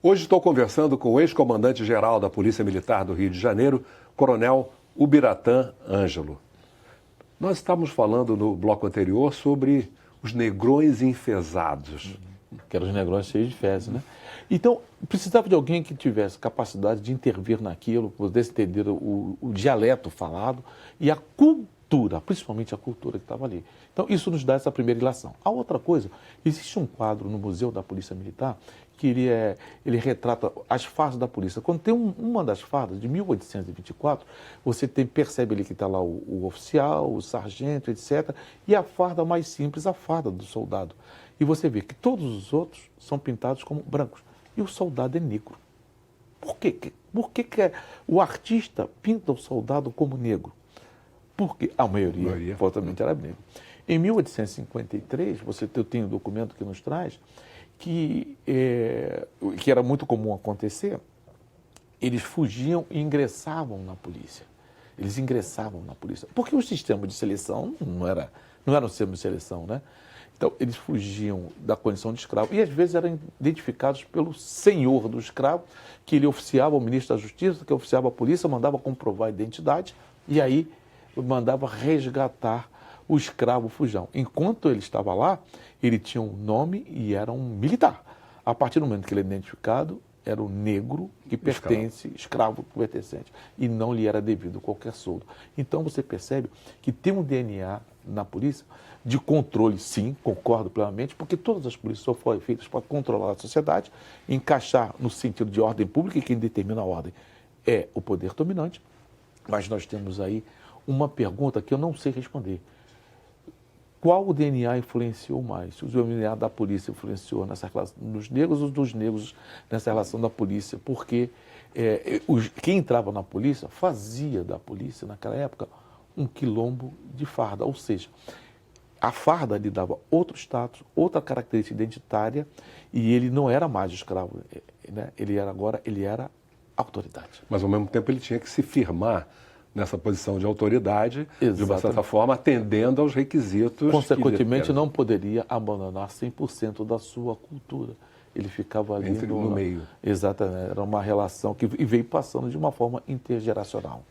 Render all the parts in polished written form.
Hoje estou conversando com o ex-comandante-geral da Polícia Militar do Rio de Janeiro, Coronel Ubiratã Ângelo. Nós estávamos falando no bloco anterior sobre os negrões enfesados. Que eram os negrões cheios de fezes, né? Então, precisava de alguém que tivesse capacidade de intervir naquilo, pudesse entender o dialeto falado e a cultura, principalmente a cultura que estava ali. Então, isso nos dá essa primeira ilação. A outra coisa, existe um quadro no Museu da Polícia Militar que ele retrata as fardas da polícia. Quando tem uma das fardas, de 1824, você percebe ali que está lá o oficial, o sargento, etc. E a farda mais simples, a farda do soldado. E você vê que todos os outros são pintados como brancos. E o soldado é negro. Por quê? Por que o artista pinta o soldado como negro? Porque a maioria fortemente era negro. Em 1853, você tem um documento que nos traz que era muito comum acontecer, eles fugiam e ingressavam na polícia. Eles ingressavam na polícia. Porque o sistema de seleção não era um sistema de seleção, né? Então, eles fugiam da condição de escravo e, às vezes, eram identificados pelo senhor do escravo, que ele oficiava o ministro da Justiça, que oficiava a polícia, mandava comprovar a identidade e aí mandava resgatar o escravo fujão. Enquanto ele estava lá, ele tinha um nome e era um militar. A partir do momento que ele é identificado, era o negro que pertence, escravo pertencente, e não lhe era devido qualquer soldo. Então você percebe que tem um DNA na polícia de controle, sim, concordo plenamente, porque todas as polícias só foram feitas para controlar a sociedade, encaixar no sentido de ordem pública, e quem determina a ordem é o poder dominante. Mas nós temos aí uma pergunta que eu não sei responder. Qual o DNA influenciou mais? Se o DNA da polícia influenciou nessa relação dos negros ou dos negros nessa relação da polícia? Porque quem entrava na polícia fazia da polícia, naquela época, um quilombo de farda. Ou seja, a farda lhe dava outro status, outra característica identitária, e ele não era mais escravo, né? Ele era autoridade. Mas, ao mesmo tempo, ele tinha que se firmar nessa posição de autoridade, Exatamente. De uma certa forma, atendendo aos requisitos. Consequentemente, não poderia abandonar 100% da sua cultura. Ele ficava ali no meio. Exatamente. Era uma relação que veio passando de uma forma intergeracional.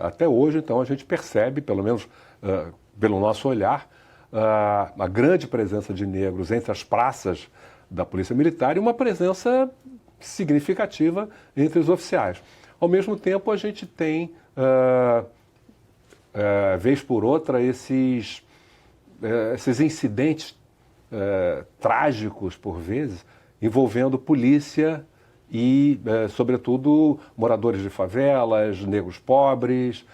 Até hoje, então, a gente percebe, pelo menos pelo nosso olhar, a grande presença de negros entre as praças da Polícia Militar e uma presença significativa entre os oficiais. Ao mesmo tempo, a gente tem, vez por outra, esses incidentes trágicos, por vezes, envolvendo polícia e, sobretudo, moradores de favelas, negros pobres.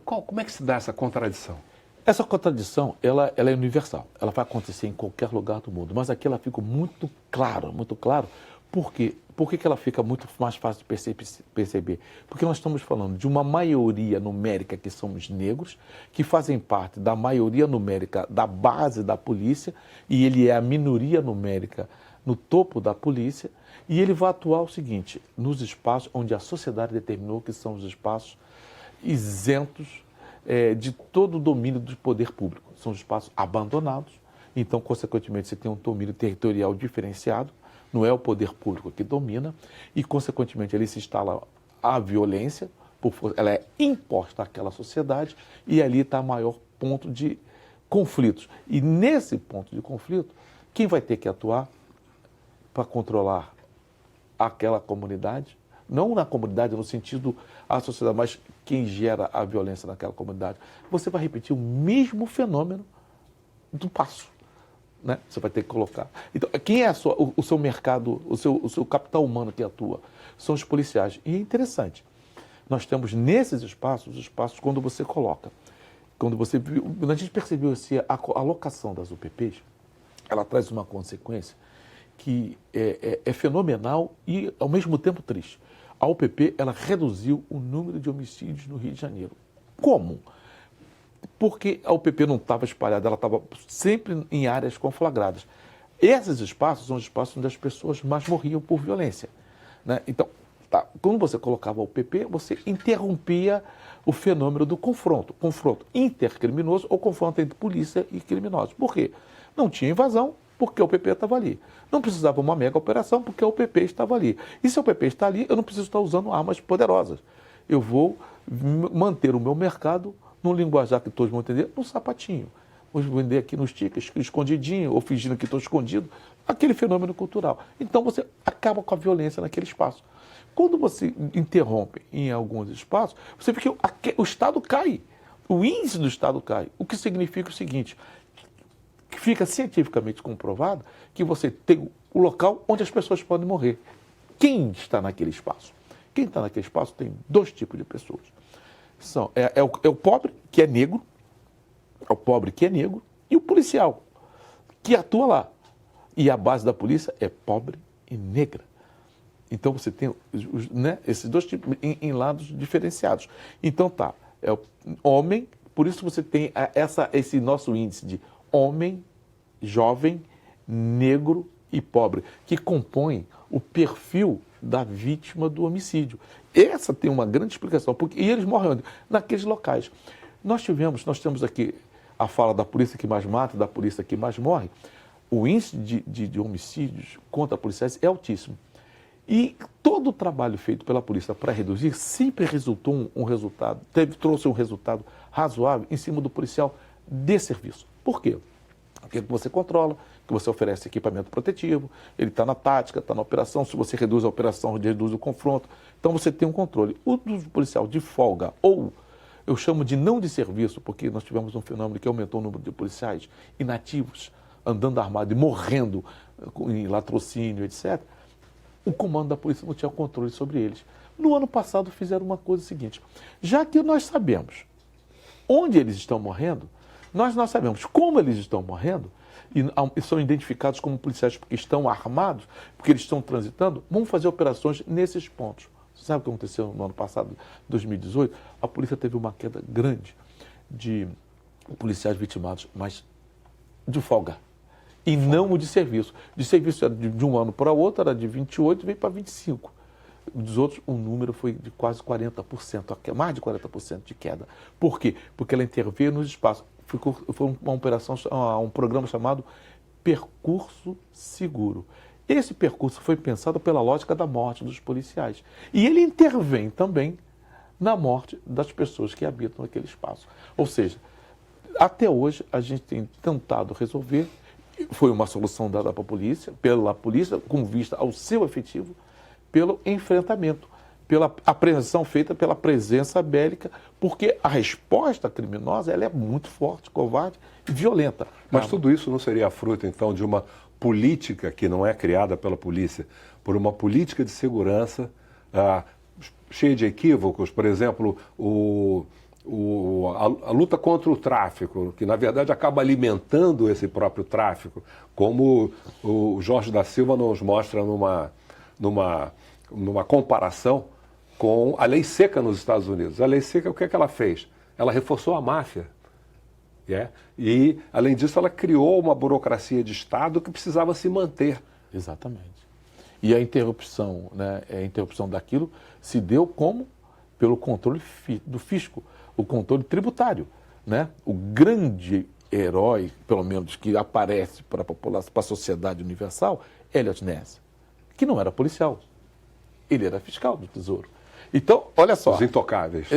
Como é que se dá essa contradição? Essa contradição, ela é universal. Ela vai acontecer em qualquer lugar do mundo. Mas aqui ela fica muito claro, muito claro. Por quê? Por que ela fica muito mais fácil de perceber? Porque nós estamos falando de uma maioria numérica que são os negros, que fazem parte da maioria numérica da base da polícia, e ele é a minoria numérica no topo da polícia, e ele vai atuar o seguinte, nos espaços onde a sociedade determinou que são os espaços isentos de todo o domínio do poder público. São espaços abandonados, então, consequentemente, você tem um domínio territorial diferenciado, não é o poder público que domina, e, consequentemente, ali se instala a violência, ela é imposta àquela sociedade, e ali está o maior ponto de conflitos. E nesse ponto de conflito, quem vai ter que atuar para controlar aquela comunidade? Não na comunidade, no sentido da sociedade, mas quem gera a violência naquela comunidade. Você vai repetir o mesmo fenômeno do passo. Né? Você vai ter que colocar. Então, quem é o seu mercado, o seu capital humano que atua? São os policiais. E é interessante, nós temos nesses espaços, os espaços quando você coloca. Quando a gente percebeu assim, a alocação das UPPs, ela traz uma consequência que é fenomenal e, ao mesmo tempo, triste. A UPP, ela reduziu o número de homicídios no Rio de Janeiro. Como? Porque a UPP não estava espalhada, ela estava sempre em áreas conflagradas. Esses espaços são os espaços onde as pessoas mais morriam por violência. Né? Então, quando você colocava a UPP, você interrompia o fenômeno do confronto intercriminoso ou confronto entre polícia e criminosos. Por quê? Não tinha invasão, porque o PP estava ali. Não precisava uma mega operação, porque o PP estava ali. E se o PP está ali, eu não preciso estar usando armas poderosas. Eu vou manter o meu mercado, no linguajar que todos vão entender, no sapatinho. Vou vender aqui nos tickets, escondidinho, ou fingindo que estou escondido, aquele fenômeno cultural. Então você acaba com a violência naquele espaço. Quando você interrompe em alguns espaços, você vê que o Estado cai, o índice do Estado cai, o que significa o seguinte, que fica cientificamente comprovado que você tem o local onde as pessoas podem morrer. Quem está naquele espaço? Quem está naquele espaço tem dois tipos de pessoas. É o pobre, que é negro, e o policial, que atua lá. E a base da polícia é pobre e negra. Então você tem esses dois tipos em lados diferenciados. Então é o homem, por isso você tem esse nosso índice de homem, jovem, negro e pobre, que compõem o perfil da vítima do homicídio. Essa tem uma grande explicação, e eles morrem onde? Naqueles locais. Nós temos aqui a fala da polícia que mais mata, da polícia que mais morre. O índice de homicídios contra policiais é altíssimo. E todo o trabalho feito pela polícia para reduzir sempre resultou trouxe um resultado razoável em cima do policial de serviço. Por quê? Porque você controla, que você oferece equipamento protetivo, ele está na tática, está na operação, se você reduz a operação, reduz o confronto. Então você tem um controle. O do policial de folga, ou eu chamo de não de serviço, porque nós tivemos um fenômeno que aumentou o número de policiais inativos, andando armado e morrendo em latrocínio, etc., o comando da polícia não tinha controle sobre eles. No ano passado fizeram uma coisa seguinte, já que nós sabemos onde eles estão morrendo, nós sabemos como eles estão morrendo, e são identificados como policiais porque estão armados, porque eles estão transitando, vamos fazer operações nesses pontos. Você sabe o que aconteceu no ano passado, 2018? A polícia teve uma queda grande de policiais vitimados, mas de folga. E não o de serviço. De serviço era de um ano para o outro, era de 28 e veio para 25. Dos outros, o número foi de quase 40%, mais de 40% de queda. Por quê? Porque ela interveio nos espaços. Foi uma operação, um programa chamado Percurso Seguro. Esse percurso foi pensado pela lógica da morte dos policiais. E ele intervém também na morte das pessoas que habitam aquele espaço. Ou seja, até hoje a gente tem tentado resolver. Foi uma solução dada pela polícia, com vista ao seu efetivo, pelo enfrentamento, pela apreensão feita pela presença bélica, porque a resposta criminosa ela é muito forte, covarde e violenta. Mas tudo isso não seria fruto, então, de uma política que não é criada pela polícia, por uma política de segurança cheia de equívocos? Por exemplo, a luta contra o tráfico, que na verdade acaba alimentando esse próprio tráfico, como o Jorge da Silva nos mostra numa comparação com a lei seca nos Estados Unidos. A lei seca, o que é que ela fez? Ela reforçou a máfia. E, além disso, ela criou uma burocracia de Estado que precisava se manter. Exatamente. E a interrupção daquilo se deu pelo controle do fisco, o controle tributário. O grande herói, pelo menos, que aparece para a população, para a sociedade universal, Elliot Ness, que não era policial. Ele era fiscal do Tesouro. Então, olha só. Os intocáveis.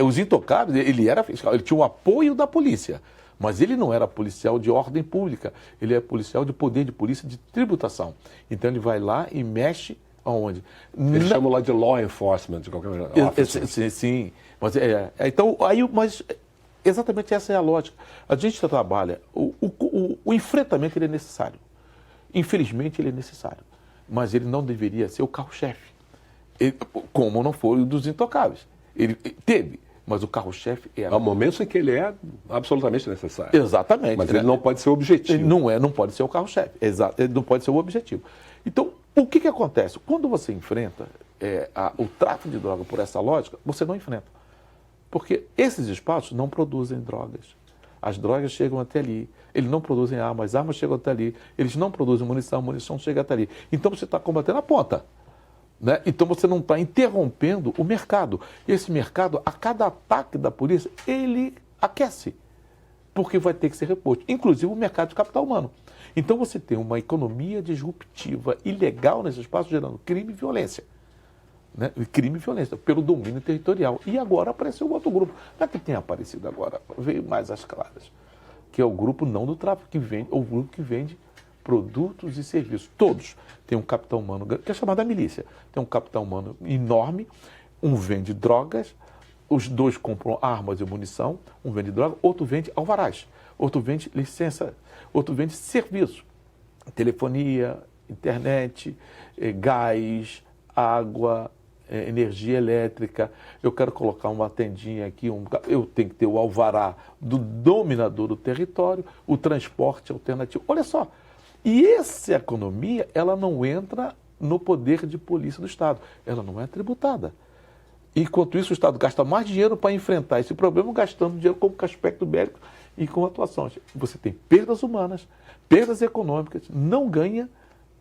Os intocáveis, ele era fiscal, ele tinha o apoio da polícia, mas ele não era policial de ordem pública, ele é policial de poder de polícia de tributação. Então ele vai lá e mexe aonde? Eles chamam lá de law enforcement, de qualquer maneira. Sim. Mas, mas exatamente essa é a lógica. A gente trabalha, o enfrentamento ele é necessário. Infelizmente ele é necessário, mas ele não deveria ser o carro-chefe. Como não foi o dos intocáveis. Ele teve, mas o carro-chefe era... Há momentos em que ele é absolutamente necessário. Exatamente. Mas ele não pode ser o objetivo. Ele não pode ser o carro-chefe. Exato. Ele não pode ser o objetivo. Então, o que acontece? Quando você enfrenta o tráfico de droga por essa lógica, você não enfrenta. Porque esses espaços não produzem drogas. As drogas chegam até ali. Eles não produzem armas, as armas chegam até ali. Eles não produzem munição, a munição chega até ali. Então você está combatendo a ponta. Então você não está interrompendo o mercado. E esse mercado, a cada ataque da polícia, ele aquece. Porque vai ter que ser reposto. Inclusive o mercado de capital humano. Então você tem uma economia disruptiva ilegal nesse espaço, gerando crime e violência. Né? Crime e violência, pelo domínio territorial. E agora apareceu outro grupo. Não é que tenha aparecido agora, veio mais às claras, que é o grupo não do tráfico, que vende, ou o grupo que vende produtos e serviços. Todos têm um capital humano, que é chamado a milícia. Tem um capital humano enorme, um vende drogas, os dois compram armas e munição, um vende droga, outro vende alvarás, outro vende licença, outro vende serviço, telefonia, internet, gás, água, energia elétrica. Eu quero colocar uma tendinha aqui, eu tenho que ter o alvará do dominador do território, o transporte alternativo. Olha só, e essa economia, ela não entra no poder de polícia do Estado, ela não é tributada. Enquanto isso, o Estado gasta mais dinheiro para enfrentar esse problema, gastando dinheiro com aspecto bélico e com atuações. Você tem perdas humanas, perdas econômicas, não ganha,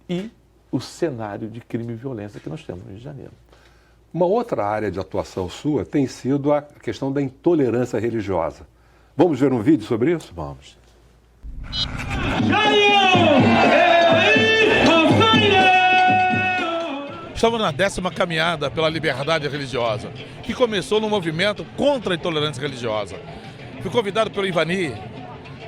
e o cenário de crime e violência que nós temos no Rio de Janeiro. Uma outra área de atuação sua tem sido a questão da intolerância religiosa. Vamos ver um vídeo sobre isso? Vamos. Estamos na 10ª caminhada pela liberdade religiosa, que começou no movimento contra a intolerância religiosa. Fui convidado pelo Ivani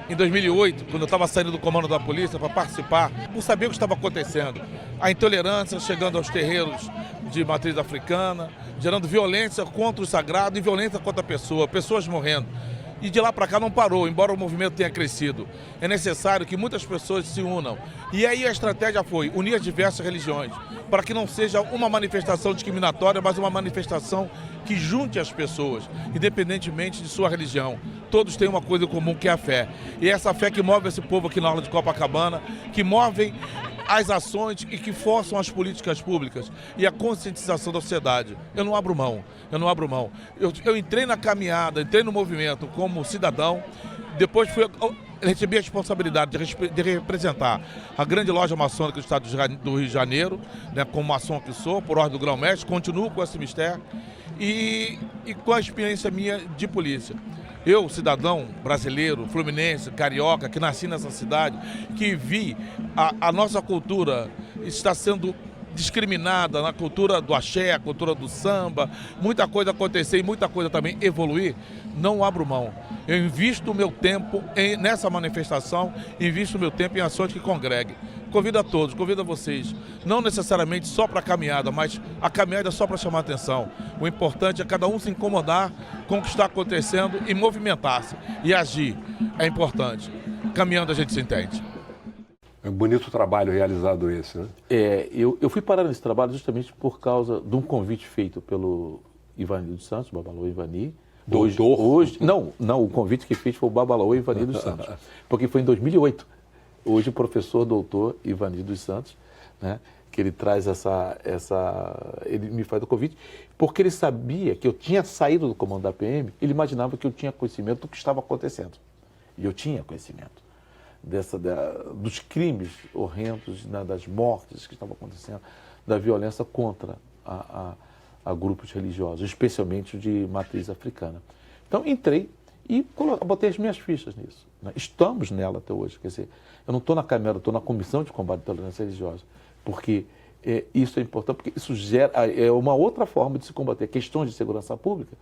em 2008, quando eu estava saindo do comando da polícia para participar, por saber o que estava acontecendo. A intolerância chegando aos terreiros de matriz africana, gerando violência contra o sagrado e violência contra a pessoa, pessoas morrendo. E de lá para cá não parou, embora o movimento tenha crescido. É necessário que muitas pessoas se unam. E aí a estratégia foi unir as diversas religiões, para que não seja uma manifestação discriminatória, mas uma manifestação que junte as pessoas, independentemente de sua religião. Todos têm uma coisa em comum, que é a fé. E é essa fé que move esse povo aqui na orla de Copacabana, que move as ações e que forçam as políticas públicas e a conscientização da sociedade. Eu não abro mão. Eu entrei na caminhada, entrei no movimento como cidadão, depois recebi a responsabilidade de representar a grande loja maçônica do estado do Rio de Janeiro, né, como maçom que sou, por ordem do grão-mestre, continuo com esse mistério e com a experiência minha de polícia. Eu, cidadão brasileiro, fluminense, carioca, que nasci nessa cidade, que vi a nossa cultura está sendo discriminada, na cultura do axé, a cultura do samba, muita coisa acontecer e muita coisa também evoluir, não abro mão. Eu invisto o meu tempo nessa manifestação, invisto o meu tempo em ações que congreguem. Convido a todos, convido a vocês, não necessariamente só para a caminhada, mas a caminhada é só para chamar a atenção. O importante é cada um se incomodar com o que está acontecendo e movimentar-se e agir. É importante. Caminhando a gente se entende. É um bonito trabalho realizado esse, né? Eu fui parar nesse trabalho justamente por causa de um convite feito pelo Ivani dos Santos, Babalô Ivani. Não, o convite que fiz foi o Babalô Ivani dos Santos, porque foi em 2008. Hoje o professor doutor Ivani dos Santos, né, que ele traz ele me faz o convite, porque ele sabia que eu tinha saído do comando da PM, ele imaginava que eu tinha conhecimento do que estava acontecendo. E eu tinha conhecimento dos crimes horrendos, né, das mortes que estavam acontecendo, da violência contra a grupos religiosos, especialmente de matriz africana. Então entrei e botei as minhas fichas nisso, né? Estamos nela até hoje, quer dizer, eu não estou na Câmara, estou na Comissão de Combate à Intolerância Religiosa, porque isso é importante, porque isso é uma outra forma de se combater questões de segurança pública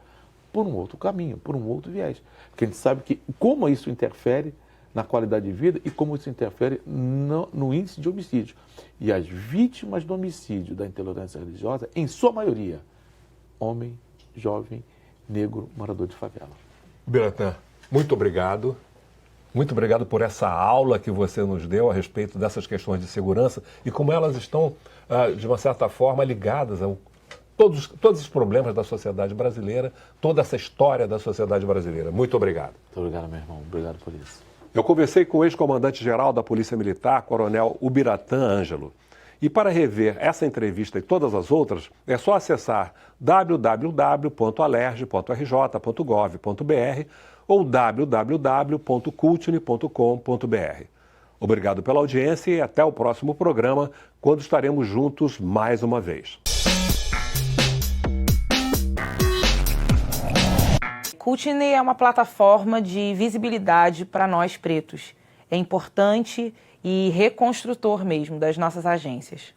por um outro caminho, por um outro viés. Porque a gente sabe como isso interfere na qualidade de vida e como isso interfere no índice de homicídio. E as vítimas do homicídio da intolerância religiosa, em sua maioria, homem, jovem, negro, morador de favela. Ubiratã, muito obrigado. Muito obrigado por essa aula que você nos deu a respeito dessas questões de segurança e como elas estão, de uma certa forma, ligadas a todos os problemas da sociedade brasileira, toda essa história da sociedade brasileira. Muito obrigado. Muito obrigado, meu irmão. Obrigado por isso. Eu conversei com o ex-comandante-geral da Polícia Militar, Coronel Ubiratã Ângelo. E para rever essa entrevista e todas as outras, é só acessar www.alerj.rj.gov.br ou www.cultine.com.br. Obrigado pela audiência e até o próximo programa, quando estaremos juntos mais uma vez. Cultine é uma plataforma de visibilidade para nós pretos. É importante e reconstrutor mesmo das nossas agências.